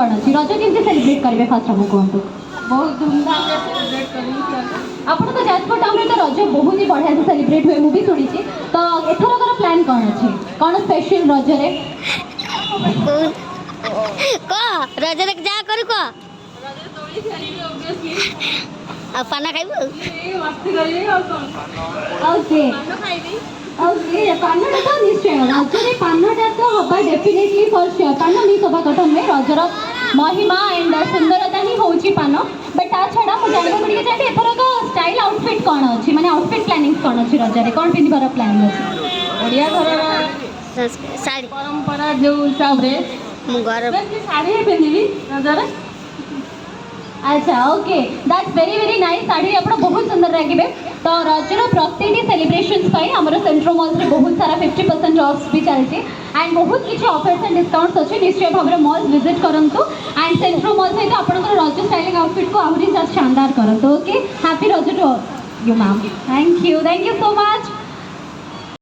कौन अच्छी रज केमती सेलिब्रेट करेंगे फास्ट हम कहतु बहुत धूमधाम से सेलिब्रेट करेंगे। आप तो जाजपुर टाउन में तो रज बहुत ही बढ़िया से सेलिब्रेट हुए मुझे शुणी तो एथरकर प्लान कौन अच्छे कौन स्पेशल रजरे कह रजरे जा करू कह आ पाना खाइबू मस्ती करिए और कौन ओके ओके पानटा तो निश्चय रजरे पानटा तो हवा डेफिनेटली फॉर श्योर पान मिस हवा कथा में रजर महिमा एंड सुंदरता ही होची पान बट ता छड़ा मु जानबो गुडी चाहिए एथरक स्टाइल आउटफिट कौन अच्छी माने आउटफिट प्लानिंग कौन अच्छी रजरे कौन पिंधिबार प्लानिंग अच्छी ओडिया घर साड़ी परंपरा जो हिसाब रे मु घर साड़ी ही पिंधिबी रजरे। अच्छा okay that's very nice sari आप बहुत सुंदर लगे तो रजर प्रति सेलिब्रेशंस आमर सेंट्रो मॉल में बहुत सारा 50% ऑफ भी चलती एंड बहुत किसी ऑफर्स एंड डिस्काउंट्स अच्छे निश्चय भाव में मॉल विजिट करूँ एंड सेंट्रो मॉल सहित आपंकर रज स्टाइलिंग आउटफिट को आहरी शानदार करूँ ओके हैप्पी रज to you ma'am thank you so much.